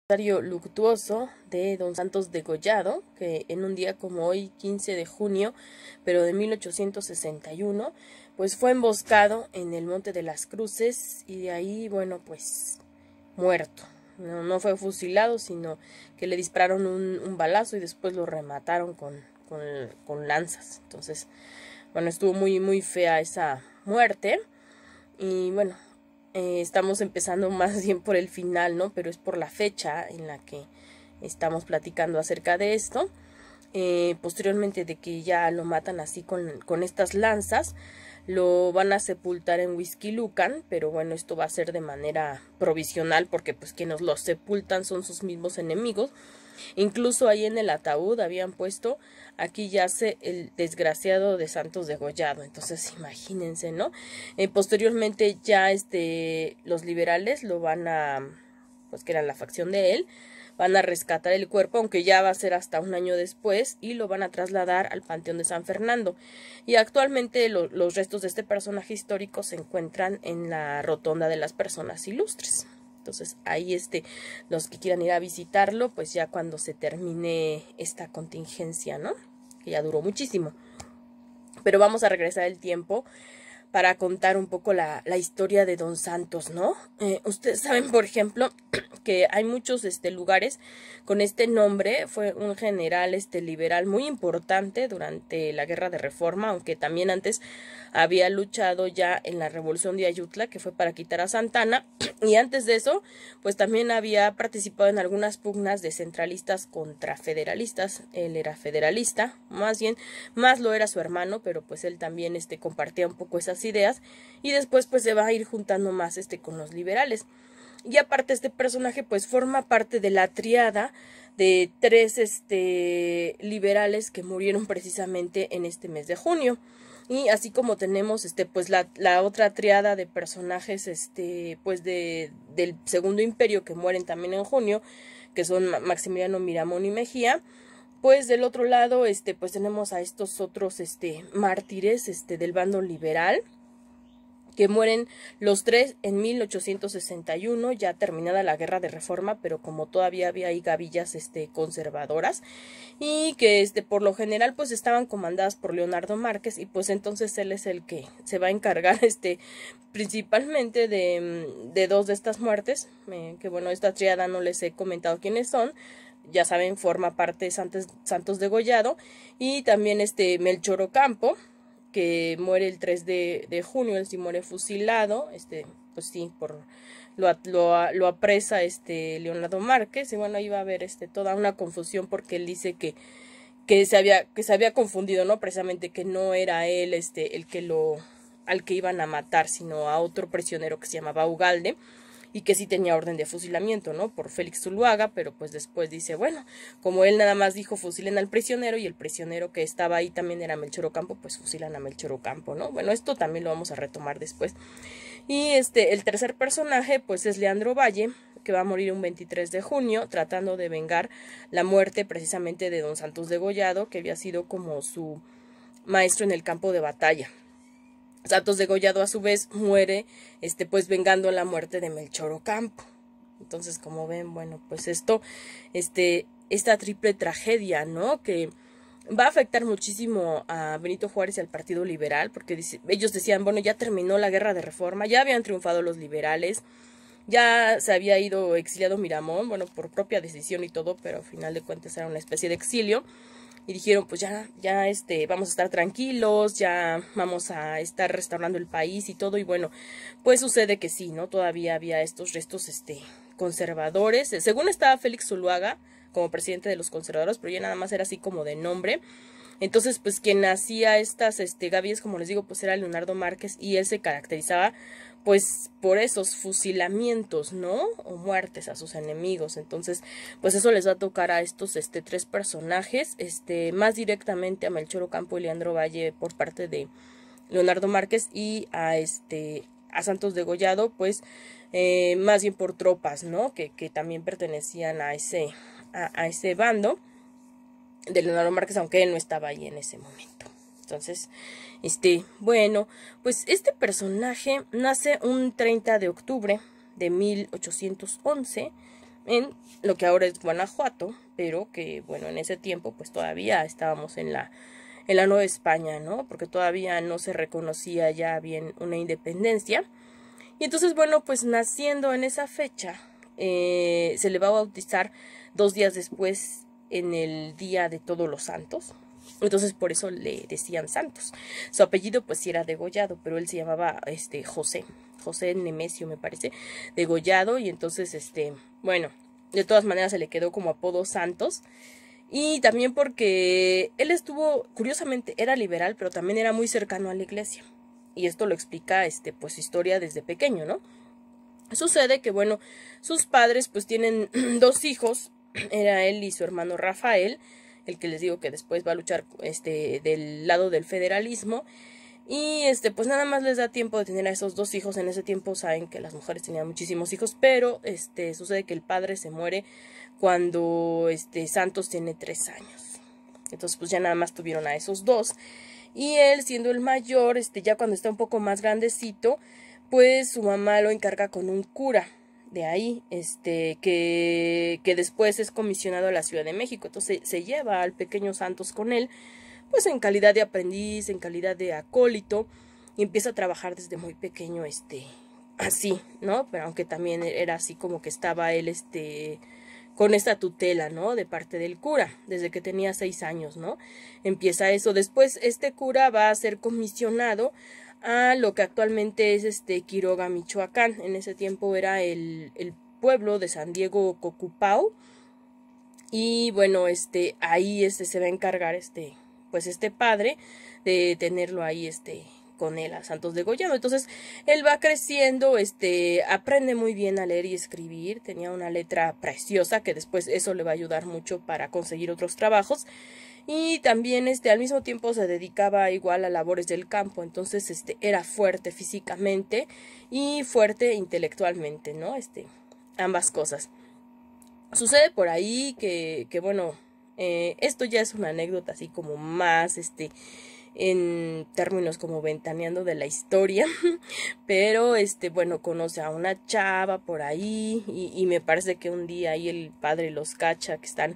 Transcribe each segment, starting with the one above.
Luctuoso de don Santos Degollado, que en un día como hoy, 15 de junio, pero de 1861, pues fue emboscado en el Monte de las Cruces y de ahí, bueno, pues muerto. No fue fusilado, sino que le dispararon un balazo y después lo remataron con lanzas. Entonces, bueno, estuvo muy fea esa muerte y bueno, estamos empezando más bien por el final, ¿no? Pero es por la fecha en la que estamos platicando acerca de esto. Posteriormente de que ya lo matan así con estas lanzas, lo van a sepultar en Huixquilucan, pero bueno, esto va a ser de manera provisional porque pues quienes los sepultan son sus mismos enemigos. Incluso ahí en el ataúd habían puesto: aquí yace el desgraciado de Santos Degollado. Entonces imagínense, ¿no? Posteriormente ya los liberales lo van a, pues que era la facción de él, van a rescatar el cuerpo, aunque ya va a ser hasta un año después, y lo van a trasladar al Panteón de San Fernando. Y actualmente los restos de este personaje histórico se encuentran en la Rotonda de las Personas Ilustres. Entonces ahí los que quieran ir a visitarlo, pues ya cuando se termine esta contingencia, ¿no? Que ya duró muchísimo. Pero vamos a regresar el tiempo para contar un poco la historia de don Santos, ¿no? Ustedes saben, por ejemplo, que hay muchos lugares con este nombre. Fue un general liberal muy importante durante la Guerra de Reforma, aunque también antes había luchado ya en la Revolución de Ayutla, que fue para quitar a Santana, y antes de eso, pues también había participado en algunas pugnas de centralistas contra federalistas. Él era federalista, más lo era su hermano, pero pues él también compartía un poco esas ideas, y después pues se va a ir juntando más con los liberales. Y aparte este personaje pues forma parte de la triada de tres liberales que murieron precisamente en este mes de junio. Y así como tenemos pues la otra triada de personajes pues del Segundo Imperio que mueren también en junio, que son Maximiliano, Miramón y Mejía. Pues del otro lado pues tenemos a estos otros mártires del bando liberal, que mueren los tres en 1861, ya terminada la Guerra de Reforma, pero como todavía había ahí gavillas conservadoras, y que por lo general pues estaban comandadas por Leonardo Márquez, y pues entonces él es el que se va a encargar principalmente de dos de estas muertes, que bueno, esta triada no les he comentado quiénes son. Ya saben, forma parte de Santos Degollado, y también Melchor Ocampo, que muere el 3 de junio, él sí muere fusilado, pues sí, lo apresa Leonardo Márquez, y bueno, ahí va a haber toda una confusión, porque él dice que se había confundido, ¿no? Precisamente que no era él al que iban a matar, sino a otro prisionero que se llamaba Ugalde, y que sí tenía orden de fusilamiento, ¿no? Por Félix Zuluaga, pero pues después dice, bueno, como él nada más dijo fusilen al prisionero, y el prisionero que estaba ahí también era Melchor Ocampo, pues fusilan a Melchor Ocampo, ¿no? Bueno, esto también lo vamos a retomar después. Y el tercer personaje, pues es Leandro Valle, que va a morir un 23 de junio, tratando de vengar la muerte precisamente de don Santos Degollado, que había sido como su maestro en el campo de batalla. Santos Degollado a su vez muere pues vengando la muerte de Melchor Ocampo. Entonces, como ven, bueno, pues esta triple tragedia, ¿no? Que va a afectar muchísimo a Benito Juárez y al Partido Liberal, porque ellos decían, bueno, ya terminó la Guerra de Reforma, ya habían triunfado los liberales, ya se había ido exiliado Miramón, bueno, por propia decisión y todo, pero al final de cuentas era una especie de exilio. Y dijeron, pues ya vamos a estar tranquilos, ya vamos a estar restaurando el país y todo. Y bueno, pues sucede que sí, ¿no? Todavía había estos restos conservadores. Según estaba Félix Zuluaga como presidente de los conservadores, pero ya nada más era así como de nombre. Entonces, pues quien hacía estas gavillas, como les digo, pues era Leonardo Márquez, y él se caracterizaba pues por esos fusilamientos, ¿no? O muertes a sus enemigos. Entonces, pues eso les va a tocar a estos tres personajes, más directamente a Melchor Ocampo y Leandro Valle por parte de Leonardo Márquez, y a Santos Degollado, pues más bien por tropas, ¿no? Que también pertenecían a ese bando de Leonardo Márquez, aunque él no estaba ahí en ese momento. Entonces, bueno, pues este personaje nace un 30 de octubre de 1811, en lo que ahora es Guanajuato, pero que, bueno, en ese tiempo pues todavía estábamos en la Nueva España, ¿no? Porque todavía no se reconocía ya bien una independencia. Y entonces, bueno, pues naciendo en esa fecha, se le va a bautizar 2 días después, en el Día de Todos los Santos. Entonces por eso le decían Santos. Su apellido pues sí era degollado, pero él se llamaba José Nemesio, me parece, degollado. Y entonces bueno, de todas maneras se le quedó como apodo Santos. Y también porque él estuvo, curiosamente, era liberal, pero también era muy cercano a la iglesia. Y esto lo explica pues su historia desde pequeño, ¿no? Sucede que, bueno, sus padres pues tienen 2 hijos. Era él y su hermano Rafael, el que les digo que después va a luchar del lado del federalismo. Y pues nada más les da tiempo de tener a esos 2 hijos. En ese tiempo saben que las mujeres tenían muchísimos hijos, pero sucede que el padre se muere cuando Santos tiene 3 años. Entonces pues ya nada más tuvieron a esos 2. Y él, siendo el mayor, ya cuando está un poco más grandecito, pues su mamá lo encarga con un cura de ahí, que después es comisionado a la Ciudad de México. Entonces se lleva al pequeño Santos con él, pues en calidad de aprendiz, en calidad de acólito, y empieza a trabajar desde muy pequeño, así, ¿no? Pero aunque también era así como que estaba él, con esta tutela, ¿no? De parte del cura, desde que tenía 6 años, ¿no? Empieza eso. Después este cura va a ser comisionado a lo que actualmente es Quiroga, Michoacán. En ese tiempo era el pueblo de San Diego Cocupau. Y bueno, ahí se va a encargar pues este padre de tenerlo ahí con él a Santos degollado. Entonces él va creciendo, aprende muy bien a leer y escribir, tenía una letra preciosa que después eso le va a ayudar mucho para conseguir otros trabajos. Y también al mismo tiempo se dedicaba igual a labores del campo. Entonces era fuerte físicamente y fuerte intelectualmente, ¿no? Ambas cosas. Sucede por ahí que bueno, esto ya es una anécdota así como más en términos como ventaneando de la historia, pero bueno, conoce a una chava por ahí y me parece que un día ahí el padre los cacha que están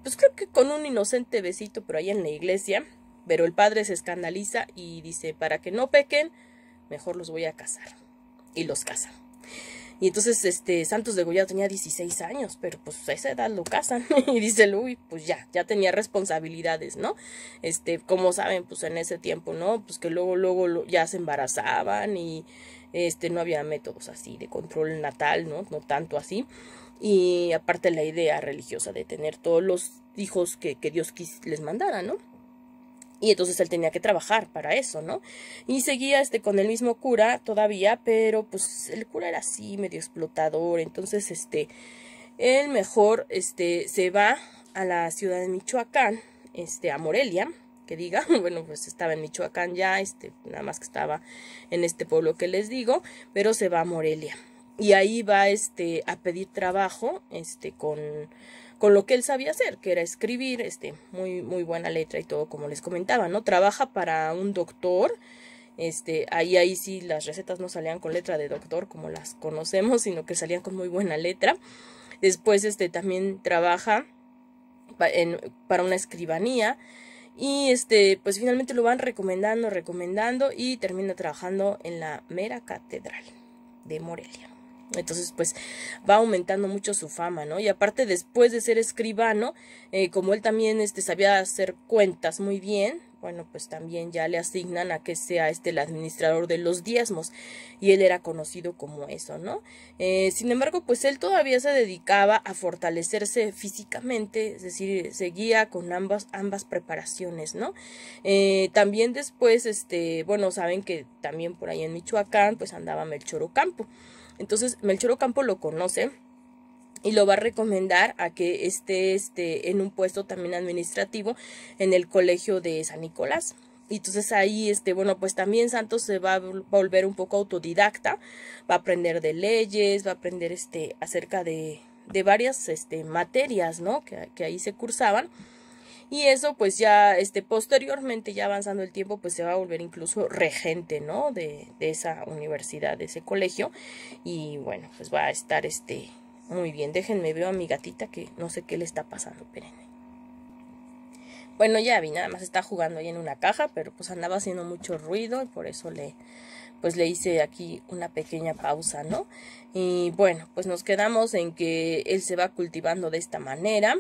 pues creo que con un inocente besito por ahí en la iglesia, pero el padre se escandaliza y dice, para que no pequen, mejor los voy a casar, y los casa. Y entonces Santos degollado tenía 16 años, pero pues a esa edad lo casan. Y dice, uy, pues ya tenía responsabilidades, ¿no? Como saben, pues en ese tiempo, ¿no? Pues que luego ya se embarazaban y no había métodos así de control natal, ¿no? No tanto así. Y aparte la idea religiosa de tener todos los hijos que Dios les mandara, ¿no? Y entonces él tenía que trabajar para eso, ¿no? Y seguía con el mismo cura todavía, pero pues el cura era así, medio explotador. Entonces, él mejor, se va a la ciudad de Michoacán, a Morelia, que diga, bueno, pues estaba en Michoacán ya, nada más que estaba en este pueblo que les digo, pero se va a Morelia. Y ahí va, a pedir trabajo, con lo que él sabía hacer, que era escribir, muy buena letra y todo, como les comentaba, ¿no? Trabaja para un doctor, ahí sí las recetas no salían con letra de doctor como las conocemos, sino que salían con muy buena letra. Después, también trabaja para una escribanía y, pues finalmente lo van recomendando y termina trabajando en la mera catedral de Morelia. Entonces pues va aumentando mucho su fama, ¿no? Y aparte después de ser escribano, como él también sabía hacer cuentas muy bien, bueno, pues también ya le asignan a que sea el administrador de los diezmos, y él era conocido como eso, ¿no? Sin embargo, pues él todavía se dedicaba a fortalecerse físicamente, es decir, seguía con ambas preparaciones, ¿no? También después, bueno, saben que también por ahí en Michoacán, pues andaba Melchor Ocampo. Entonces Melchor Ocampo lo conoce y lo va a recomendar a que esté en un puesto también administrativo en el colegio de San Nicolás. Y entonces ahí, bueno, pues también Santos se va a volver un poco autodidacta, va a aprender de leyes, va a aprender acerca de varias materias, ¿no? Que ahí se cursaban. Y eso pues ya posteriormente, ya avanzando el tiempo, pues se va a volver incluso regente, ¿no? De esa universidad, de ese colegio. Y bueno, pues va a estar Muy bien, déjenme ver a mi gatita que no sé qué le está pasando, espérenme. Bueno, ya vi, nada más está jugando ahí en una caja, pero pues andaba haciendo mucho ruido y por eso le hice aquí una pequeña pausa, ¿no? Y bueno, pues nos quedamos en que él se va cultivando de esta manera.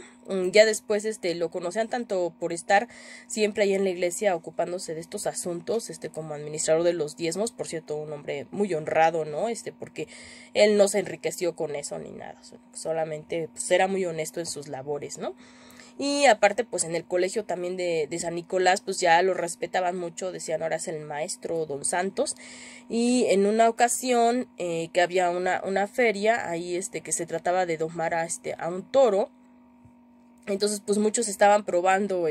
Ya después lo conocían tanto por estar siempre ahí en la iglesia ocupándose de estos asuntos, como administrador de los diezmos, por cierto, un hombre muy honrado, ¿no? Porque él no se enriqueció con eso ni nada, solamente pues era muy honesto en sus labores, ¿no? Y aparte, pues en el colegio también de San Nicolás, pues ya lo respetaban mucho, decían ahora es el maestro Don Santos. Y en una ocasión que había una feria, ahí que se trataba de domar a un toro. Entonces, pues muchos estaban probando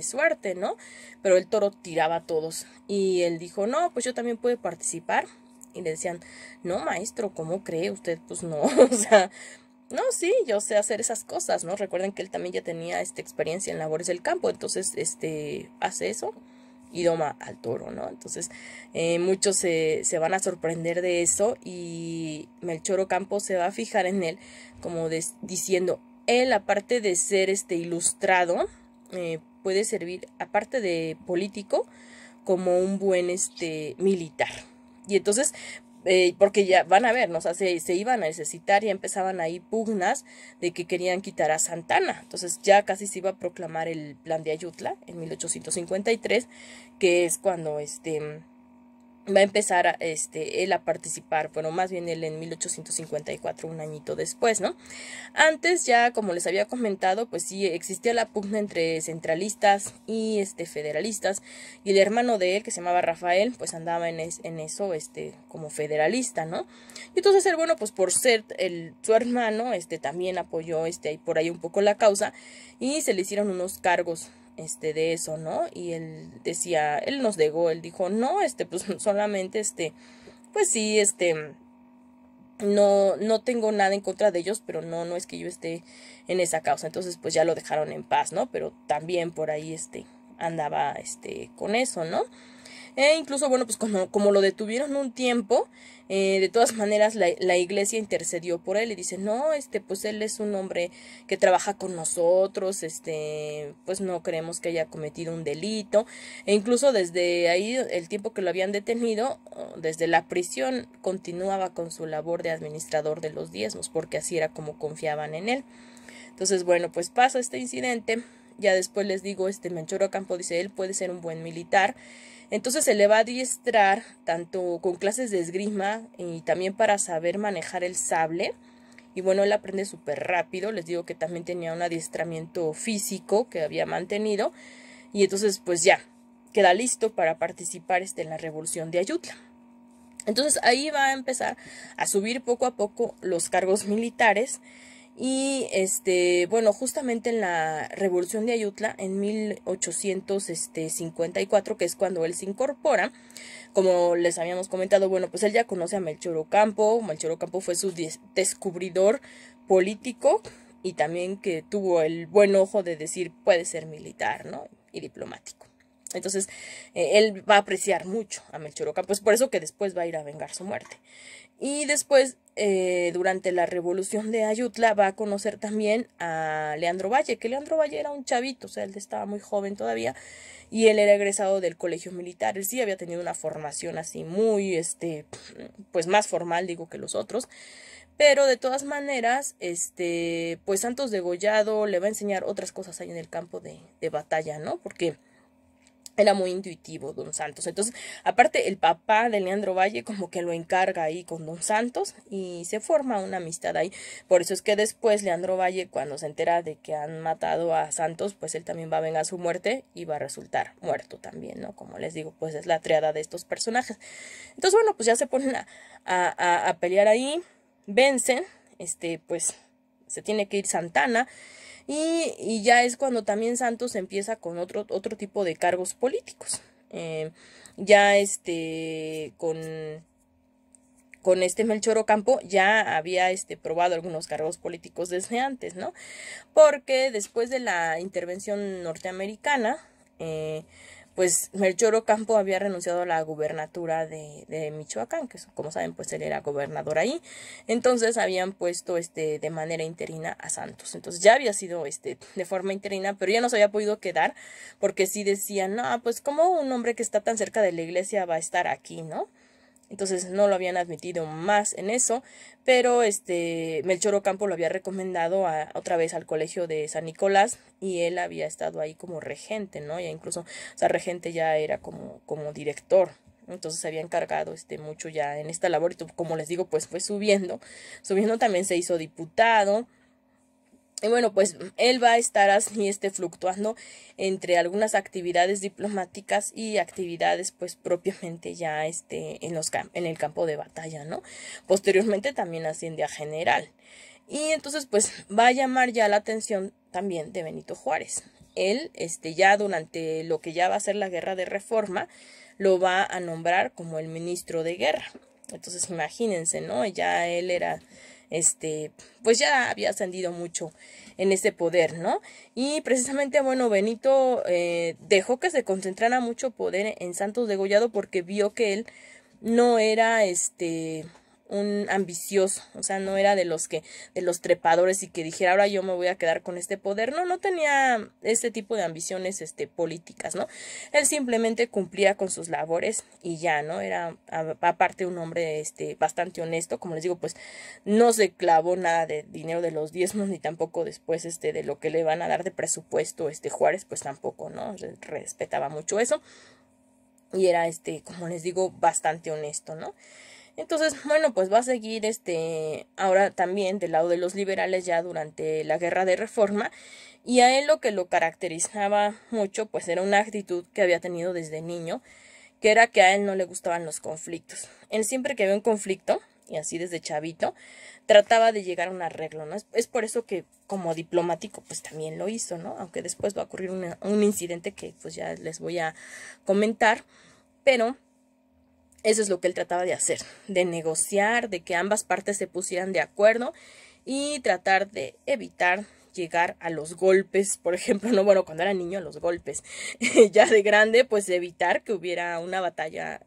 suerte, ¿no? Pero el toro tiraba a todos. Y él dijo, no, pues yo también puedo participar. Y le decían, no, maestro, ¿cómo cree usted? Pues no, o sea, no, sí, yo sé hacer esas cosas, ¿no? Recuerden que él también ya tenía experiencia en labores del campo, entonces hace eso y doma al toro, ¿no? Entonces muchos se van a sorprender de eso y Melchor Ocampo se va a fijar en él como diciendo, él aparte de ser ilustrado, puede servir, aparte de político, como un buen militar. Y entonces porque ya van a ver, ¿no? O sea, se iban a necesitar, ya empezaban ahí pugnas de que querían quitar a Santana. Entonces ya casi se iba a proclamar el plan de Ayutla en 1853, que es cuando va a empezar él a participar, bueno, más bien él en 1854, un añito después, ¿no? Antes ya, como les había comentado, pues sí existía la pugna entre centralistas y federalistas, y el hermano de él, que se llamaba Rafael, pues andaba en eso, como federalista, ¿no? Y entonces él, bueno, pues por ser su hermano, también apoyó ahí por ahí un poco la causa, y se le hicieron unos cargos de eso, ¿no? Y él decía, él nos negó, él dijo, no, pues solamente, pues sí, no tengo nada en contra de ellos, pero no es que yo esté en esa causa. Entonces, pues ya lo dejaron en paz, ¿no? Pero también por ahí, andaba, con eso, ¿no? Incluso, bueno, pues como lo detuvieron un tiempo, de todas maneras la iglesia intercedió por él y dice, no, pues él es un hombre que trabaja con nosotros, pues no creemos que haya cometido un delito. E incluso desde ahí, el tiempo que lo habían detenido, desde la prisión, continuaba con su labor de administrador de los diezmos, porque así era como confiaban en él. Entonces, bueno, pues pasa este incidente. Ya después les digo, Melchor Ocampo dice, él puede ser un buen militar. Entonces se le va a adiestrar tanto con clases de esgrima y también para saber manejar el sable. Y bueno, él aprende súper rápido. Les digo que también tenía un adiestramiento físico que había mantenido. Y entonces pues ya, queda listo para participar en la revolución de Ayutla. Entonces ahí va a empezar a subir poco a poco los cargos militares. Y bueno, justamente en la revolución de Ayutla, en 1854, que es cuando él se incorpora, como les habíamos comentado, bueno, pues él ya conoce a Melchor Ocampo. Melchor Ocampo fue su descubridor político y también que tuvo el buen ojo de decir puede ser militar, ¿no? Y diplomático. Entonces, él va a apreciar mucho a Melchor Ocampo, es por eso que después va a ir a vengar su muerte. Y después, durante la revolución de Ayutla, va a conocer también a Leandro Valle, que Leandro Valle era un chavito, o sea, él estaba muy joven todavía, y él era egresado del colegio militar. Él sí había tenido una formación así muy, pues más formal, digo, que los otros. Pero de todas maneras, pues Santos Degollado le va a enseñar otras cosas ahí en el campo de batalla, ¿no? Porque era muy intuitivo Don Santos. Entonces, aparte, el papá de Leandro Valle como que lo encarga ahí con Don Santos y se forma una amistad ahí. Por eso es que después Leandro Valle, cuando se entera de que han matado a Santos, pues él también va a vengar su muerte y va a resultar muerto también, ¿no? Como les digo, pues es la triada de estos personajes. Entonces, bueno, pues ya se ponen a pelear ahí, vencen, pues se tiene que ir Santana. Y ya es cuando también Santos empieza con otro tipo de cargos políticos. Ya con Melchor Ocampo ya había probado algunos cargos políticos desde antes, ¿no? Porque después de la intervención norteamericana, pues Melchor Ocampo había renunciado a la gubernatura de Michoacán, que como saben, pues él era gobernador ahí. Entonces habían puesto de manera interina a Santos. Entonces ya había sido de forma interina, pero ya no se había podido quedar, porque sí decían, no, pues como un hombre que está tan cerca de la iglesia va a estar aquí, ¿no? Entonces no lo habían admitido más en eso, pero Melchor Ocampo lo había recomendado otra vez al colegio de San Nicolás, y él había estado ahí como regente, ¿no? Ya incluso, o sea, regente ya era como director. Entonces se había encargado mucho ya en esta labor, y como les digo, pues fue subiendo también se hizo diputado. Y bueno, pues él va a estar así fluctuando entre algunas actividades diplomáticas y actividades pues propiamente ya en el campo de batalla, ¿no? Posteriormente también asciende a general. Y entonces pues va a llamar ya la atención también de Benito Juárez. Él ya durante lo que ya va a ser la Guerra de Reforma lo va a nombrar como el ministro de guerra. Entonces imagínense, ¿no? Ya él era pues ya había ascendido mucho en ese poder, ¿no? Y precisamente, bueno, Benito dejó que se concentrara mucho poder en Santos Degollado, porque vio que él no era un ambicioso, o sea, no era de los trepadores y que dijera, ahora yo me voy a quedar con este poder. No tenía este tipo de ambiciones políticas, ¿no? Él simplemente cumplía con sus labores y ya, ¿no? Era aparte un hombre bastante honesto, como les digo, pues no se clavó nada de dinero de los diezmos, ni tampoco después de lo que le van a dar de presupuesto Juárez, pues tampoco, ¿no? Respetaba mucho eso. Y era como les digo, bastante honesto, ¿no? Entonces, bueno, pues va a seguir ahora también del lado de los liberales ya durante la Guerra de Reforma, y a él lo que lo caracterizaba mucho pues era una actitud que había tenido desde niño, que era que a él no le gustaban los conflictos. Él siempre que había un conflicto, y así desde chavito, trataba de llegar a un arreglo, ¿no? Es por eso que como diplomático pues también lo hizo, ¿no? Aunque después va a ocurrir un incidente que pues ya les voy a comentar, pero eso es lo que él trataba de hacer, de negociar, de que ambas partes se pusieran de acuerdo y tratar de evitar llegar a los golpes, por ejemplo, no, bueno, cuando era niño a los golpes, ya de grande, pues evitar que hubiera una batalla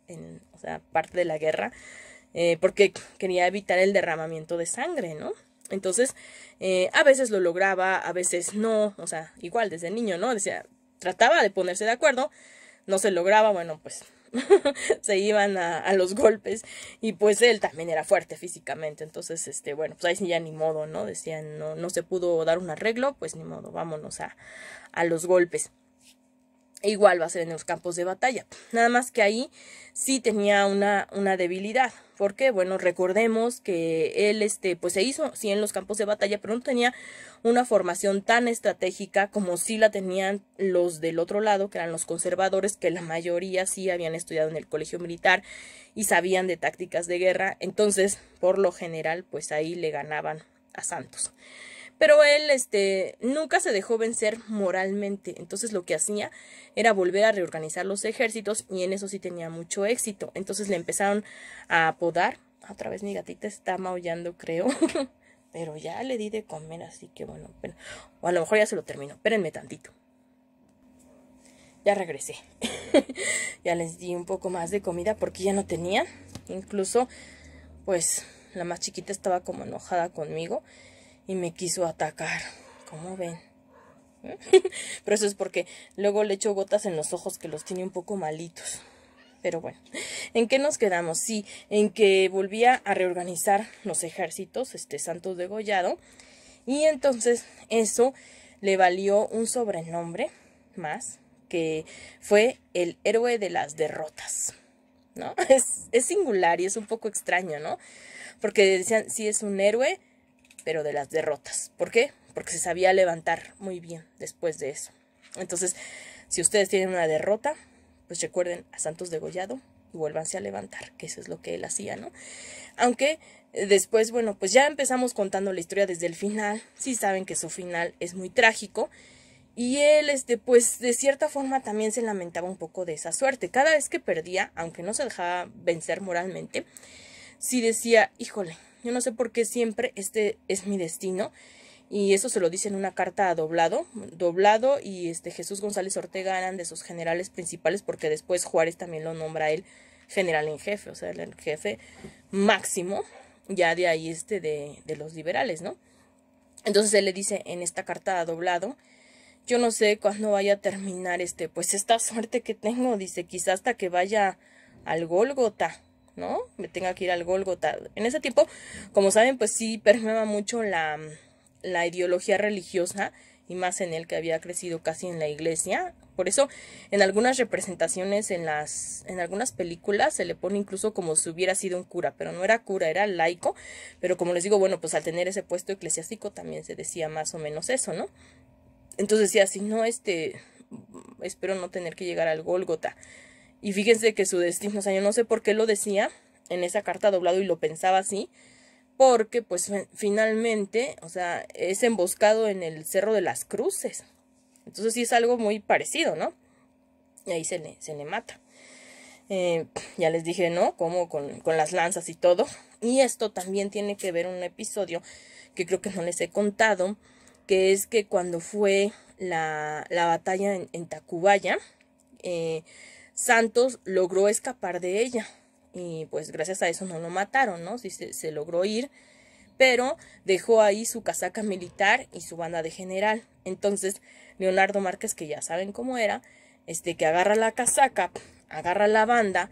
o sea, parte de la guerra, porque quería evitar el derramamiento de sangre, ¿no? Entonces, a veces lo lograba, a veces no, o sea, igual desde niño, ¿no? Decía, trataba de ponerse de acuerdo, no se lograba, bueno, pues se iban a los golpes, y pues él también era fuerte físicamente, entonces bueno, pues ahí sí ya ni modo, ¿no? Decían, no se pudo dar un arreglo, pues ni modo, vámonos a los golpes. Igual va a ser en los campos de batalla, nada más que ahí sí tenía una debilidad, porque bueno, recordemos que él pues se hizo sí en los campos de batalla, pero no tenía una formación tan estratégica como sí la tenían los del otro lado, que eran los conservadores, que la mayoría sí habían estudiado en el colegio militar y sabían de tácticas de guerra. Entonces, por lo general, pues ahí le ganaban a Santos. Pero él nunca se dejó vencer moralmente, entonces lo que hacía era volver a reorganizar los ejércitos, y en eso sí tenía mucho éxito. Entonces le empezaron a apodar, otra vez mi gatita está maullando, creo, pero ya le di de comer, así que bueno, o a lo mejor ya se lo terminó, espérenme tantito. Ya regresé, ya les di un poco más de comida porque ya no tenía, incluso pues la más chiquita estaba como enojada conmigo y me quiso atacar, ¿cómo ven? Pero eso es porque luego le echo gotas en los ojos que los tiene un poco malitos. Pero bueno, ¿en qué nos quedamos? Sí, en que volvía a reorganizar los ejércitos, Santos Degollado, y entonces eso le valió un sobrenombre más, que fue el héroe de las derrotas, ¿no? Es singular y es un poco extraño, ¿no? Porque decían, sí es un héroe, pero de las derrotas. ¿Por qué? Porque se sabía levantar muy bien después de eso. Entonces, si ustedes tienen una derrota, pues recuerden a Santos Degollado y vuélvanse a levantar, que eso es lo que él hacía, ¿no? Aunque después, bueno, pues ya empezamos contando la historia desde el final. Sí saben que su final es muy trágico, y él, pues de cierta forma también se lamentaba un poco de esa suerte. Cada vez que perdía, aunque no se dejaba vencer moralmente, sí decía, híjole, yo no sé por qué siempre este es mi destino, y eso se lo dice en una carta doblado, y Jesús González Ortega eran de sus generales principales, porque después Juárez también lo nombra a él general en jefe, o sea, el jefe máximo, ya de ahí de los liberales, ¿no? Entonces él le dice en esta carta doblado: yo no sé cuándo vaya a terminar pues esta suerte que tengo, dice, quizá hasta que vaya al Gólgota, ¿no? Me tenga que ir al Gólgota. En ese tiempo, como saben, pues sí permeaba mucho la ideología religiosa, y más en él, que había crecido casi en la iglesia. Por eso en algunas representaciones, en algunas películas, se le pone incluso como si hubiera sido un cura, pero no era cura, era laico. Pero como les digo, bueno, pues al tener ese puesto eclesiástico también se decía más o menos eso, ¿no? Entonces decía así: no, espero no tener que llegar al Gólgota. Y fíjense que su destino, o sea, yo no sé por qué lo decía en esa carta doblado y lo pensaba así, porque pues finalmente, o sea, es emboscado en el Cerro de las Cruces. Entonces sí es algo muy parecido, ¿no? Y ahí se le mata. Ya les dije, ¿no? Como con las lanzas y todo. Y esto también tiene que ver un episodio que creo que no les he contado, que es que cuando fue la batalla en Tacubaya, Santos logró escapar de ella. Y pues gracias a eso no lo mataron, ¿no? Sí se logró ir, pero dejó ahí su casaca militar y su banda de general. Entonces Leonardo Márquez, que ya saben cómo era, que agarra la casaca, agarra la banda,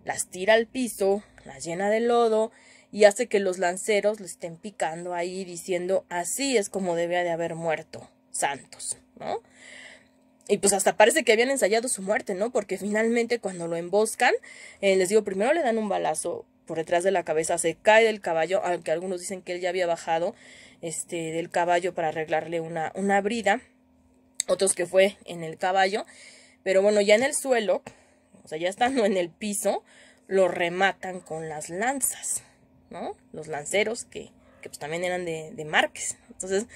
las tira al piso, las llena de lodo y hace que los lanceros le estén picando ahí, diciendo: así es como debía de haber muerto Santos, ¿no? Y pues hasta parece que habían ensayado su muerte, ¿no? Porque finalmente cuando lo emboscan, les digo, primero le dan un balazo por detrás de la cabeza, se cae del caballo, aunque algunos dicen que él ya había bajado del caballo para arreglarle una brida, otros que fue en el caballo, pero bueno, ya en el suelo, o sea, ya estando en el piso, lo rematan con las lanzas, ¿no? Los lanceros que pues también eran de Márquez. Entonces,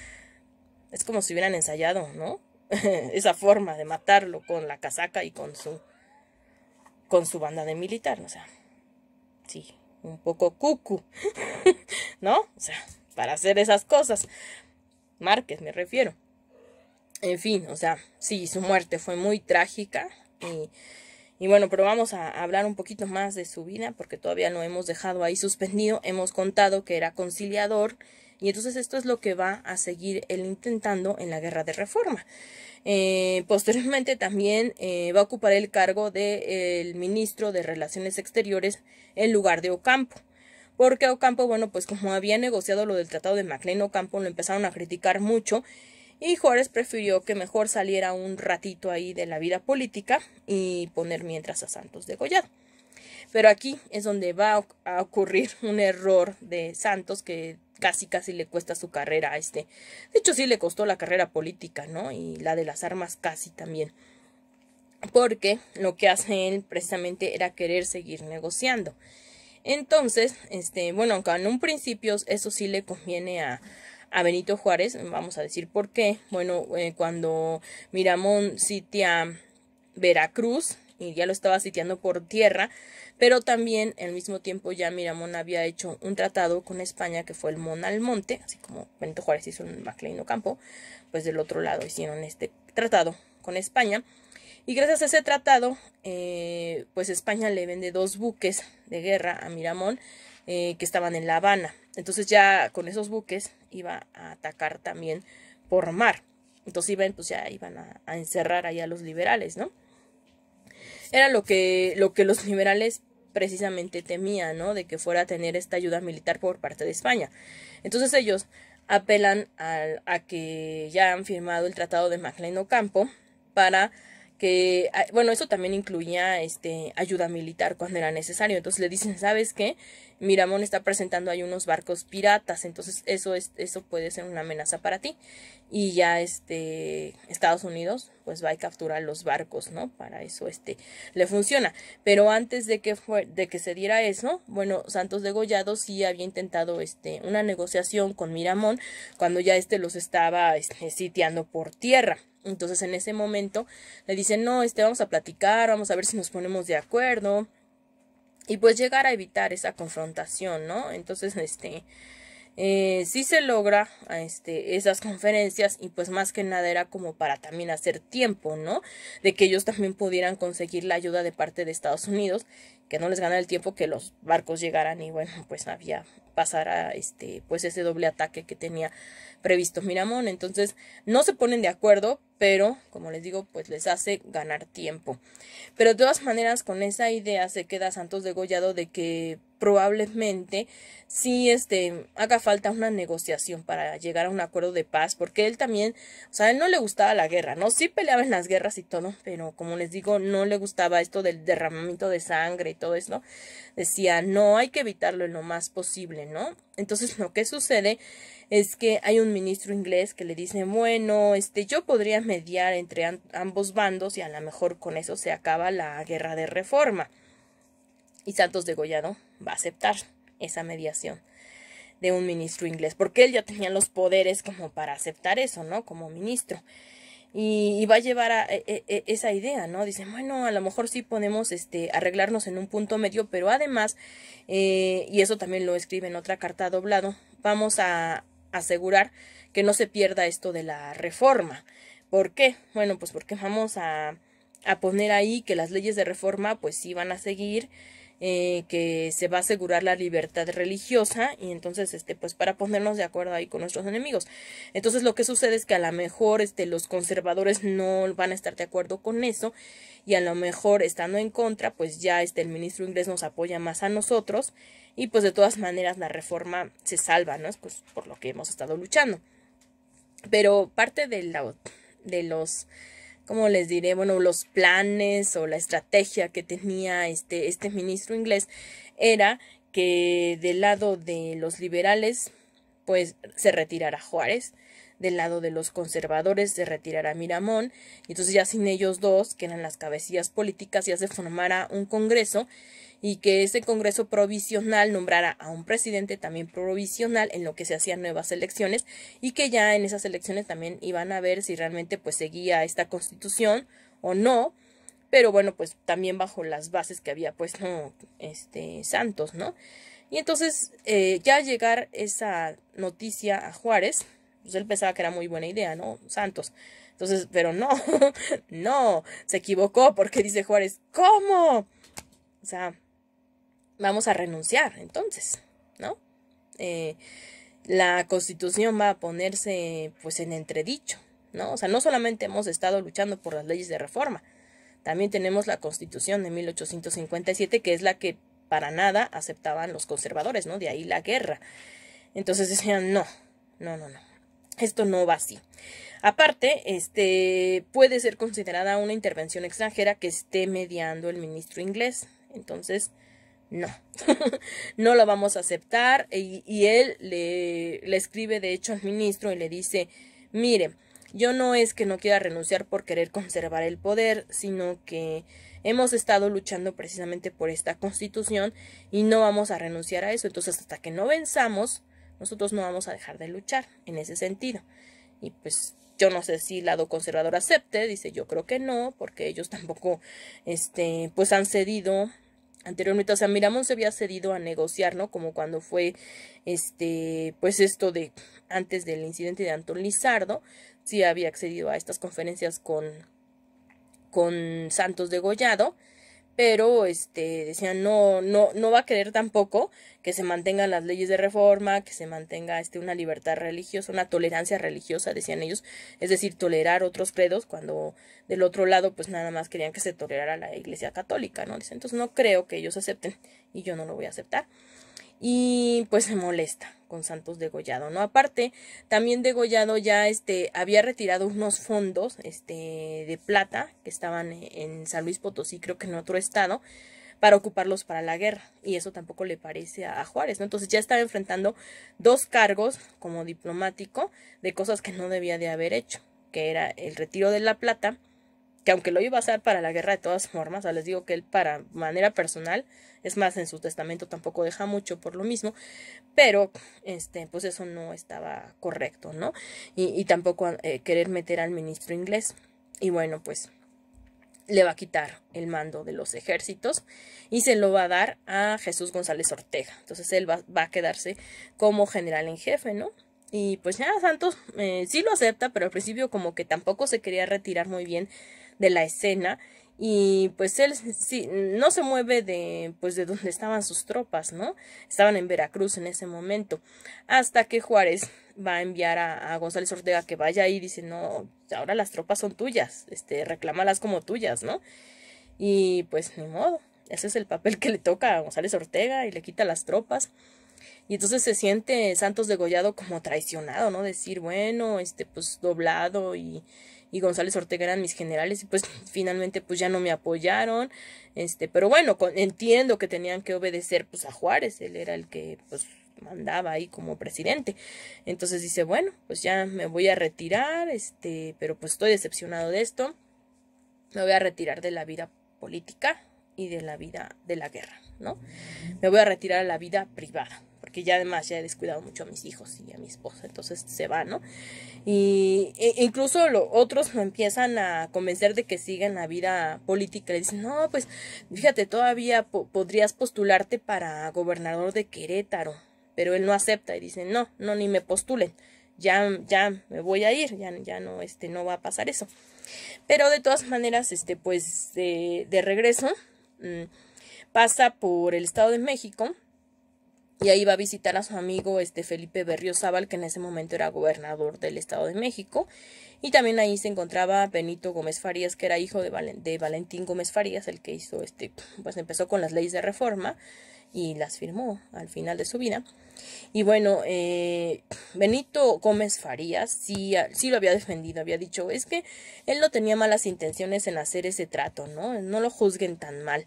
es como si hubieran ensayado, ¿no? Esa forma de matarlo con la casaca y con su banda de militar, o sea, sí, un poco cucu, ¿no? O sea, para hacer esas cosas. Márquez me refiero. En fin, o sea, sí, su muerte fue muy trágica y bueno, pero vamos a hablar un poquito más de su vida, porque todavía lo hemos dejado ahí suspendido. Hemos contado que era conciliador, y entonces esto es lo que va a seguir él intentando en la Guerra de Reforma. Posteriormente también va a ocupar el cargo de ministro de Relaciones Exteriores en lugar de Ocampo. Porque Ocampo, bueno, pues como había negociado lo del Tratado de Maclean, Ocampo lo empezaron a criticar mucho, y Juárez prefirió que mejor saliera un ratito ahí de la vida política y poner mientras a Santos degollado. Pero aquí es donde va a ocurrir un error de Santos que casi le cuesta su carrera a De hecho, sí le costó la carrera política, ¿no? Y la de las armas casi también. Porque lo que hace él precisamente era querer seguir negociando. Entonces, bueno, aunque en un principio eso sí le conviene a Benito Juárez, vamos a decir por qué. Bueno, cuando Miramón sitia Veracruz, y ya lo estaba sitiando por tierra, pero también al mismo tiempo ya Miramón había hecho un tratado con España, que fue el Mon al Monte, así como Benito Juárez hizo en Maclean Ocampo, pues del otro lado hicieron este tratado con España. Y gracias a ese tratado, pues España le vende 2 buques de guerra a Miramón, que estaban en La Habana. Entonces ya con esos buques iba a atacar también por mar. Entonces ya iban a encerrar ahí a los liberales, ¿no? Era lo que los liberales precisamente temían, ¿no? De que fuera a tener esta ayuda militar por parte de España. Entonces ellos apelan a que ya han firmado el Tratado de Maclean Ocampo para que, bueno, eso también incluía ayuda militar cuando era necesario. Entonces le dicen: ¿sabes qué? Miramón está presentando ahí unos barcos piratas, entonces eso puede ser una amenaza para ti. Y ya Estados Unidos pues va a capturar los barcos, ¿no? Para eso le funciona. Pero antes de que se diera eso, bueno, Santos Degollado sí había intentado una negociación con Miramón cuando ya los estaba sitiando por tierra. Entonces en ese momento le dicen: no, vamos a platicar, vamos a ver si nos ponemos de acuerdo y pues llegar a evitar esa confrontación, ¿no? Entonces sí se logra esas conferencias, y pues más que nada era como para también hacer tiempo, ¿no? De que ellos también pudieran conseguir la ayuda de parte de Estados Unidos, que no les gana el tiempo que los barcos llegaran, y bueno, pues había pasara pues ese doble ataque que tenía previsto Miramón. Entonces no se ponen de acuerdo, pero como les digo, pues les hace ganar tiempo. Pero de todas maneras, con esa idea se queda Santos Degollado de que probablemente sí haga falta una negociación para llegar a un acuerdo de paz, porque él también, o sea, a él no le gustaba la guerra, ¿no? Sí peleaba en las guerras y todo, pero como les digo, no le gustaba esto del derramamiento de sangre y todo eso. Decía, no, hay que evitarlo en lo más posible, ¿no? Entonces lo que sucede es que hay un ministro inglés que le dice, bueno, yo podría mediar entre ambos bandos, y a lo mejor con eso se acaba la guerra de reforma. Y Santos Degollado va a aceptar esa mediación de un ministro inglés, porque él ya tenía los poderes como para aceptar eso, ¿no? Como ministro. Y va a llevar a esa idea, ¿no? Dice, bueno, a lo mejor sí podemos arreglarnos en un punto medio, pero además, y eso también lo escribe en otra carta doblado, vamos a asegurar que no se pierda esto de la reforma. ¿Por qué? Bueno, pues porque vamos a poner ahí que las leyes de reforma pues sí van a seguir, que se va a asegurar la libertad religiosa, y entonces pues para ponernos de acuerdo ahí con nuestros enemigos. Entonces lo que sucede es que a lo mejor los conservadores no van a estar de acuerdo con eso, y a lo mejor estando en contra pues ya el ministro inglés nos apoya más a nosotros, y pues de todas maneras la reforma se salva, ¿no? Pues por lo que hemos estado luchando. Pero parte de los, ¿cómo les diré? Bueno, los planes o la estrategia que tenía este ministro inglés era que del lado de los liberales pues se retirara Juárez, del lado de los conservadores se retirara Miramón, y entonces ya sin ellos dos, que eran las cabecillas políticas, ya se formara un congreso, y que ese congreso provisional nombrara a un presidente también provisional, en lo que se hacían nuevas elecciones, y que ya en esas elecciones también iban a ver si realmente pues seguía esta constitución o no, pero bueno, pues también bajo las bases que había puesto Santos, ¿no? Y entonces ya al llegar esa noticia a Juárez, pues él pensaba que era muy buena idea, ¿no? Santos. Entonces, pero no, no, se equivocó, porque dice Juárez, ¿cómo? O sea, vamos a renunciar, entonces, ¿no? La Constitución va a ponerse pues en entredicho, ¿no? O sea, no solamente hemos estado luchando por las leyes de reforma, también tenemos la Constitución de 1857, que es la que para nada aceptaban los conservadores, ¿no? De ahí la guerra. Entonces decían, no, esto no va así. Aparte, puede ser considerada una intervención extranjera que esté mediando el ministro inglés. Entonces, no, no lo vamos a aceptar. Y él le escribe de hecho al ministro y le dice, mire, yo no es que no quiera renunciar por querer conservar el poder, sino que hemos estado luchando precisamente por esta constitución y no vamos a renunciar a eso. Entonces, hasta que no venzamos, nosotros no vamos a dejar de luchar en ese sentido. Y pues yo no sé si el lado conservador acepte, dice, yo creo que no, porque ellos tampoco pues han cedido anteriormente. O sea, Miramón se había cedido a negociar, ¿no? Como cuando fue pues esto de antes del incidente de Antón Lizardo, sí había accedido a estas conferencias con Santos Degollado, pero decían no va a querer tampoco que se mantengan las leyes de reforma, que se mantenga una libertad religiosa, una tolerancia religiosa, decían ellos, es decir, tolerar otros credos, cuando del otro lado pues nada más querían que se tolerara la Iglesia Católica, ¿no? Dicen, entonces no creo que ellos acepten, y yo no lo voy a aceptar. Y pues se molesta con Santos Degollado, ¿no? Aparte, también Degollado ya había retirado unos fondos de plata que estaban en San Luis Potosí, creo que en otro estado, para ocuparlos para la guerra, y eso tampoco le parece a Juárez, ¿no? Entonces ya estaba enfrentando dos cargos como diplomático de cosas que no debía de haber hecho, que era el retiro de la plata, que aunque lo iba a hacer para la guerra de todas formas, o sea, les digo que él para manera personal, es más, en su testamento tampoco deja mucho por lo mismo, pero pues eso no estaba correcto, ¿no? Y tampoco querer meter al ministro inglés. Y bueno, pues le va a quitar el mando de los ejércitos y se lo va a dar a Jesús González Ortega. Entonces él va a quedarse como general en jefe, ¿no? Y pues ya Santos sí lo acepta, pero al principio como que tampoco se quería retirar muy bien de la escena. Y pues él sí, no se mueve pues de donde estaban sus tropas, ¿no? Estaban en Veracruz en ese momento. Hasta que Juárez va a enviar a González Ortega que vaya ahí y dice, no, ahora las tropas son tuyas, reclámalas como tuyas, ¿no? Y pues ni modo, ese es el papel que le toca a González Ortega y le quita las tropas. Y entonces se siente Santos Degollado como traicionado, ¿no? Decir, bueno, pues doblado y González Ortega eran mis generales y pues finalmente pues ya no me apoyaron, pero bueno, entiendo que tenían que obedecer pues a Juárez, él era el que pues mandaba ahí como presidente. Entonces dice, bueno, pues ya me voy a retirar, pero pues estoy decepcionado de esto, me voy a retirar de la vida política y de la vida de la guerra, ¿no? Me voy a retirar a la vida privada, porque ya además ya he descuidado mucho a mis hijos y a mi esposa, entonces se va, ¿no? Y incluso otros me empiezan a convencer de que sigan la vida política, le dicen, no, pues fíjate, todavía podrías postularte para gobernador de Querétaro, pero él no acepta y dice, no, ni me postulen, ya me voy a ir, ya no, no va a pasar eso. Pero de todas maneras, pues de regreso, pasa por el Estado de México y ahí va a visitar a su amigo Felipe Berriozábal, que en ese momento era gobernador del Estado de México, y también ahí se encontraba Benito Gómez Farías, que era hijo de Valentín Gómez Farías, el que hizo pues empezó con las leyes de reforma y las firmó al final de su vida. Y bueno, Benito Gómez Farías sí lo había defendido, había dicho, es que él no tenía malas intenciones en hacer ese trato, no lo juzguen tan mal.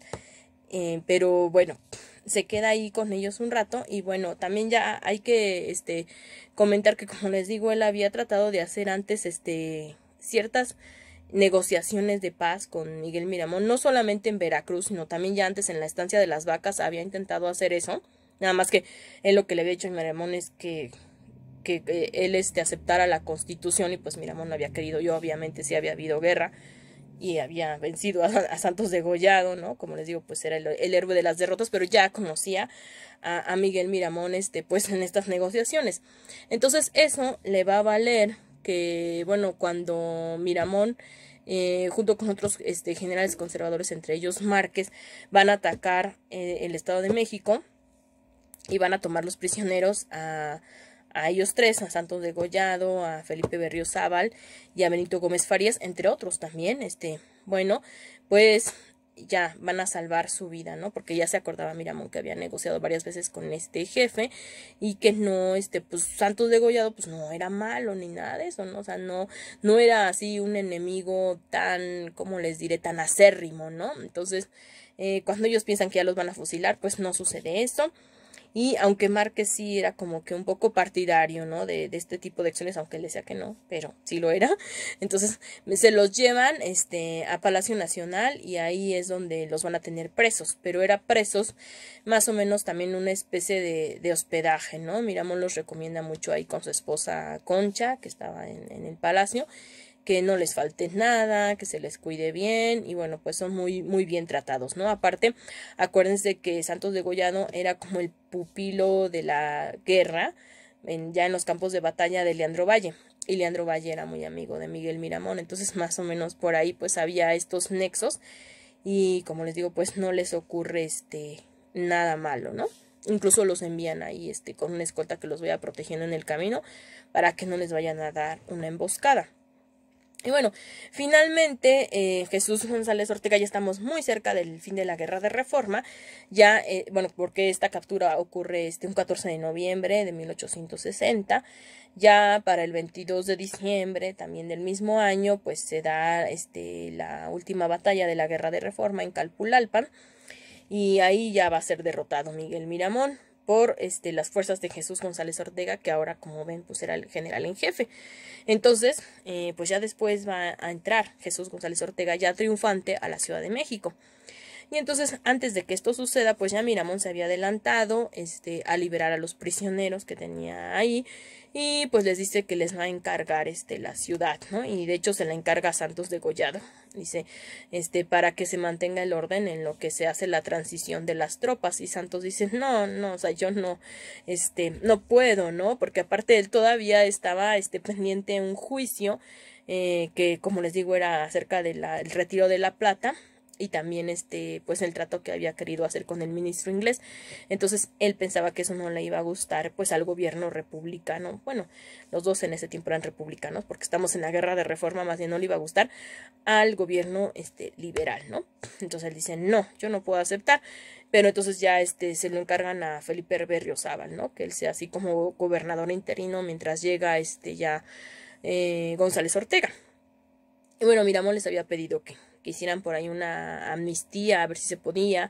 Pero bueno, se queda ahí con ellos un rato y bueno, también ya hay que comentar que, como les digo, él había tratado de hacer antes ciertas negociaciones de paz con Miguel Miramón, no solamente en Veracruz, sino también ya antes en la estancia de las Vacas había intentado hacer eso, nada más que él lo que le había dicho a Miramón es que él aceptara la Constitución y pues Miramón no había querido. Yo obviamente sí había habido guerra y había vencido a Santos Degollado, ¿no? Como les digo, pues era el héroe de las derrotas, pero ya conocía a Miguel Miramón, pues en estas negociaciones. Entonces eso le va a valer que, bueno, cuando Miramón, junto con otros generales conservadores, entre ellos Márquez, van a atacar el Estado de México y van a tomar los prisioneros a ellos tres, a Santos Degollado, a Felipe Berriozábal y a Benito Gómez Farías, entre otros también, bueno, pues ya van a salvar su vida, ¿no? Porque ya se acordaba Miramón que había negociado varias veces con este jefe y que no, pues Santos Degollado pues no era malo ni nada de eso, ¿no? O sea, no era así un enemigo tan, ¿cómo les diré?, tan acérrimo, ¿no? Entonces, cuando ellos piensan que ya los van a fusilar, pues no sucede eso. Y aunque Márquez sí era como que un poco partidario, ¿no? De este tipo de acciones, aunque él decía que no, pero sí lo era. Entonces se los llevan a Palacio Nacional y ahí es donde los van a tener presos. Pero era presos más o menos también una especie de hospedaje, ¿no? Miramón los recomienda mucho ahí con su esposa Concha, que estaba en el palacio, que no les falte nada, que se les cuide bien y bueno, pues son muy, muy bien tratados, ¿no? Aparte, acuérdense que Santos Degollado era como el pupilo de la guerra ya en los campos de batalla de Leandro Valle y Leandro Valle era muy amigo de Miguel Miramón, entonces más o menos por ahí pues había estos nexos y como les digo, pues no les ocurre nada malo, ¿no? Incluso los envían ahí con una escolta que los vaya protegiendo en el camino para que no les vayan a dar una emboscada. Y bueno, finalmente Jesús González Ortega, ya estamos muy cerca del fin de la Guerra de Reforma, ya, bueno, porque esta captura ocurre un 14 de noviembre de 1860, ya para el 22 de diciembre también del mismo año, pues se da la última batalla de la Guerra de Reforma en Calpulalpan, y ahí ya va a ser derrotado Miguel Miramón por las fuerzas de Jesús González Ortega, que ahora, como ven, pues era el general en jefe. Entonces, pues ya después va a entrar Jesús González Ortega ya triunfante a la Ciudad de México. Y entonces, antes de que esto suceda, pues ya Miramón se había adelantado a liberar a los prisioneros que tenía ahí, y pues les dice que les va a encargar la ciudad, ¿no? Y de hecho se la encarga a Santos de Gollado. Dice, para que se mantenga el orden en lo que se hace la transición de las tropas. Y Santos dice, no, o sea, yo no, no puedo, ¿no? Porque aparte él todavía estaba, pendiente un juicio, que como les digo era acerca del retiro de la plata, y también pues el trato que había querido hacer con el ministro inglés. Entonces él pensaba que eso no le iba a gustar pues al gobierno republicano. Bueno, los dos en ese tiempo eran republicanos, porque estamos en la guerra de reforma, más bien no le iba a gustar al gobierno liberal, ¿no? Entonces él dice, no, yo no puedo aceptar. Pero entonces ya se lo encargan a Felipe Berriozábal, ¿no? Que él sea así como gobernador interino mientras llega ya González Ortega. Y bueno, Miramón les había pedido que hicieran por ahí una amnistía, a ver si se podía,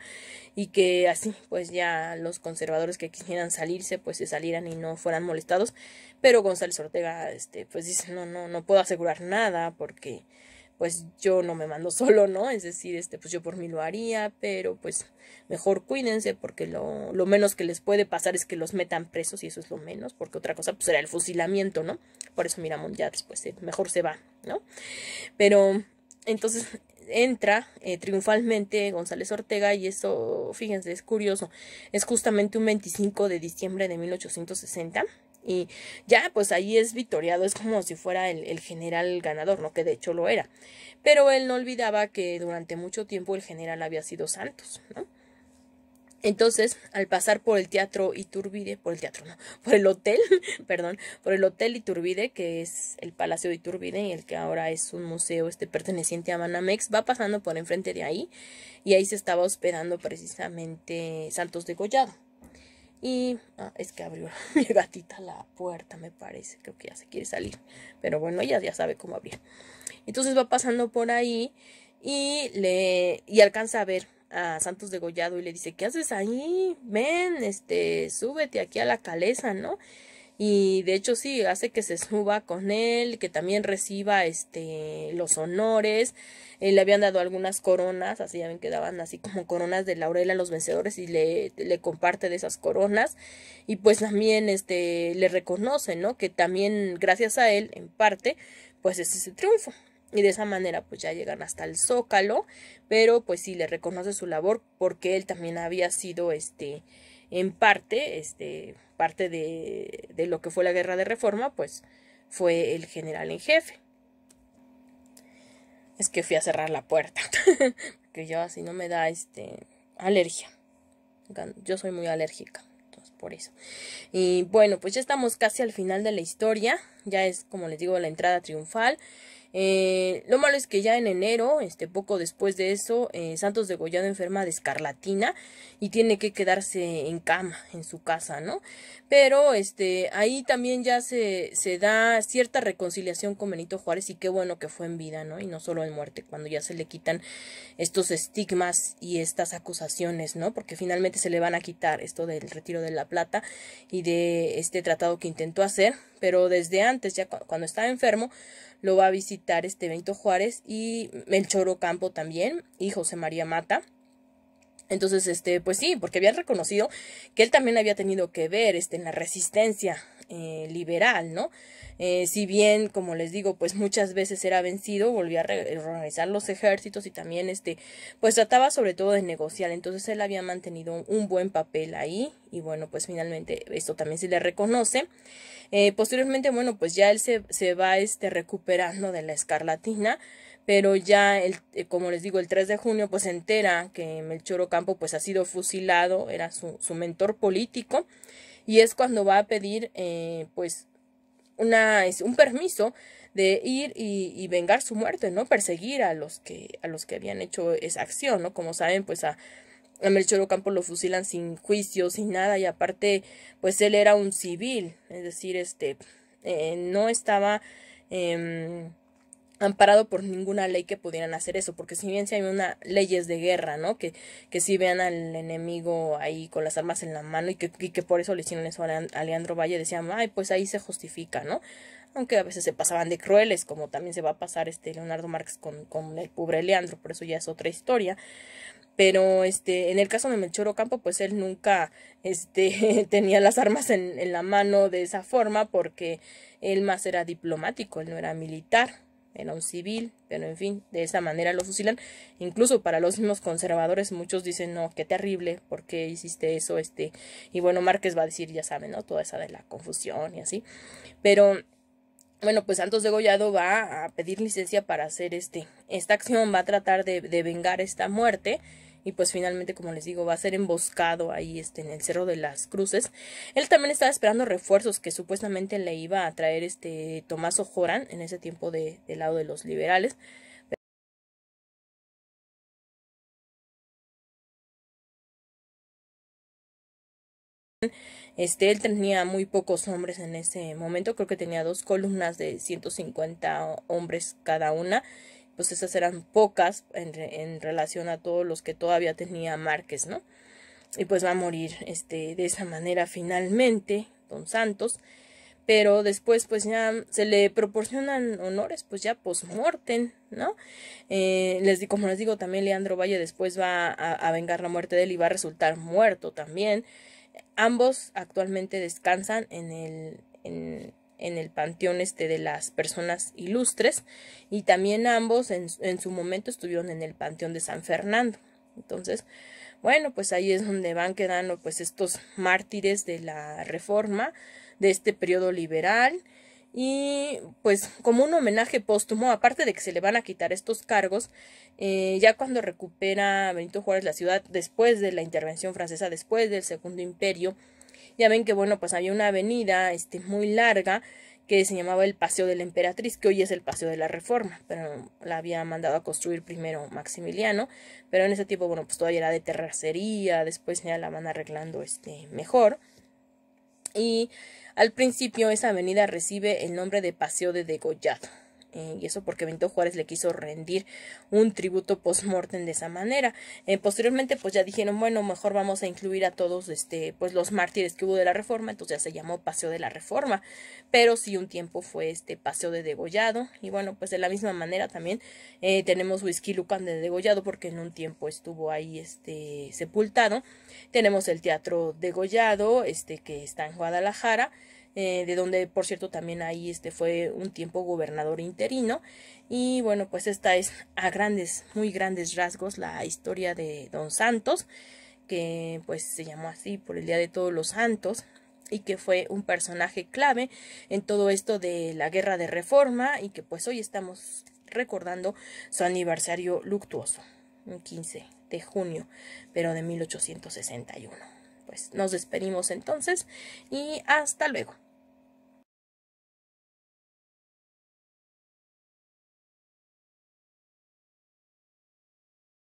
y que así pues ya los conservadores que quisieran salirse pues se salieran y no fueran molestados. Pero González Ortega pues dice, no puedo asegurar nada porque pues yo no me mando solo, ¿no? Es decir, pues yo por mí lo haría, pero pues mejor cuídense, porque lo menos que les puede pasar es que los metan presos, y eso es lo menos, porque otra cosa pues era el fusilamiento, ¿no? Por eso Miramón ya después mejor se va, ¿no? Pero entonces entra triunfalmente González Ortega, y eso, fíjense, es curioso, es justamente un 25 de diciembre de 1860, y ya pues ahí es victoriado, es como si fuera el general ganador, ¿no? Que de hecho lo era, pero él no olvidaba que durante mucho tiempo el general había sido Santos, ¿no? Entonces, al pasar por el teatro Iturbide, por el hotel, perdón, por el hotel Iturbide, que es el Palacio de Iturbide, y el que ahora es un museo perteneciente a Banamex, va pasando por enfrente de ahí, y ahí se estaba hospedando precisamente Santos de Gollado. Y es que abrió mi gatita la puerta, me parece, creo que ya se quiere salir, pero bueno, ella ya sabe cómo abrir. Entonces va pasando por ahí y alcanza a ver a Santos de Gollado y le dice, ¿qué haces ahí? Ven, súbete aquí a la calesa, ¿no? Y de hecho sí, hace que se suba con él, que también reciba los honores. Le habían dado algunas coronas, así ya ven que daban así como coronas de laurel a los vencedores, y le comparte de esas coronas. Y pues también le reconoce, ¿no? Que también gracias a él, en parte, pues es ese triunfo. Y de esa manera pues ya llegan hasta el Zócalo, pero pues sí le reconoce su labor, porque él también había sido en parte, parte de lo que fue la guerra de reforma, pues fue el general en jefe. Es que fui a cerrar la puerta, que yo así no me da alergia. Yo soy muy alérgica, entonces por eso. Y bueno, pues ya estamos casi al final de la historia, ya es, como les digo, la entrada triunfal. Lo malo es que ya en enero, poco después de eso, Santos de Gollado enferma de escarlatina y tiene que quedarse en cama en su casa, ¿no? Pero ahí también ya se da cierta reconciliación con Benito Juárez, y qué bueno que fue en vida, ¿no? Y no solo en muerte, cuando ya se le quitan estos estigmas y estas acusaciones, ¿no? Porque finalmente se le van a quitar esto del retiro de la plata y de este tratado que intentó hacer, pero desde antes, ya cuando estaba enfermo, lo va a visitar Benito Juárez y Melchor Ocampo también, y José María Mata. Entonces, pues sí, porque habían reconocido que él también había tenido que ver en la resistencia liberal, ¿no? Si bien, como les digo, pues muchas veces era vencido, volvía a reorganizar los ejércitos, y también pues trataba sobre todo de negociar. Entonces él había mantenido un buen papel ahí, y bueno, pues finalmente esto también se le reconoce. Posteriormente, bueno, pues ya él se va recuperando de la escarlatina, pero ya, como les digo, el 3 de junio, pues se entera que Melchor Ocampo pues ha sido fusilado, era su mentor político, y es cuando va a pedir pues un permiso de ir y vengar su muerte, ¿no? Perseguir a los que habían hecho esa acción, ¿no? Como saben, pues a Melchor Ocampo lo fusilan sin juicio, sin nada, y aparte, pues él era un civil, es decir, no estaba amparado por ninguna ley que pudieran hacer eso, porque si bien si hay una leyes de guerra, ¿no? Que si vean al enemigo ahí con las armas en la mano y que por eso le hicieron eso a Leandro Valle, decían, ay, pues ahí se justifica, ¿no? Aunque a veces se pasaban de crueles, como también se va a pasar Leonardo Márquez con el pobre Leandro, por eso ya es otra historia. Pero en el caso de Melchor Ocampo, pues él nunca tenía las armas en la mano de esa forma, porque él más era diplomático, él no era militar, era un civil, pero en fin, de esa manera lo fusilan. Incluso para los mismos conservadores, muchos dicen, no, qué terrible, ¿por qué hiciste eso? Y bueno, Márquez va a decir, ya saben, ¿no? Toda esa de la confusión y así. Pero bueno, pues Santos Degollado va a pedir licencia para hacer esta acción, va a tratar de vengar esta muerte. Y pues finalmente, como les digo, va a ser emboscado ahí en el Cerro de las Cruces. Él también estaba esperando refuerzos que supuestamente le iba a traer Tomás Ojorán, en ese tiempo del lado de los liberales. Él tenía muy pocos hombres en ese momento, creo que tenía 2 columnas de 150 hombres cada una. Pues esas eran pocas en relación a todos los que todavía tenía Márquez, ¿no? Y pues va a morir de esa manera finalmente don Santos, pero después pues ya se le proporcionan honores pues ya post-mortem, ¿no? Como les digo, también Leandro Valle después va a vengar la muerte de él y va a resultar muerto también. Ambos actualmente descansan en el panteón de las personas ilustres, y también ambos en su momento estuvieron en el panteón de San Fernando. Entonces, bueno, pues ahí es donde van quedando pues estos mártires de la Reforma, de este periodo liberal. Y pues como un homenaje póstumo, aparte de que se le van a quitar estos cargos, ya cuando recupera Benito Juárez la ciudad después de la intervención francesa, después del Segundo Imperio, ya ven que bueno, pues había una avenida muy larga que se llamaba el Paseo de la Emperatriz, que hoy es el Paseo de la Reforma, pero la había mandado a construir primero Maximiliano, pero en ese tiempo, bueno, pues todavía era de terracería, después ya la van arreglando mejor. Y al principio esa avenida recibe el nombre de Paseo de Degollado. Y eso porque Benito Juárez le quiso rendir un tributo post-mortem de esa manera. Posteriormente pues ya dijeron, bueno, mejor vamos a incluir a todos pues los mártires que hubo de la Reforma, entonces ya se llamó Paseo de la Reforma, pero sí un tiempo fue Paseo de Degollado. Y bueno, pues de la misma manera también tenemos Huixquilucan de Degollado, porque en un tiempo estuvo ahí sepultado. Tenemos el Teatro Degollado, que está en Guadalajara, de donde por cierto también ahí fue un tiempo gobernador interino. Y bueno, pues esta es a muy grandes rasgos la historia de don Santos, que pues se llamó así por el Día de Todos los Santos, y que fue un personaje clave en todo esto de la Guerra de Reforma, y que pues hoy estamos recordando su aniversario luctuoso, el 15 de junio, pero de 1861. Pues nos despedimos entonces y hasta luego.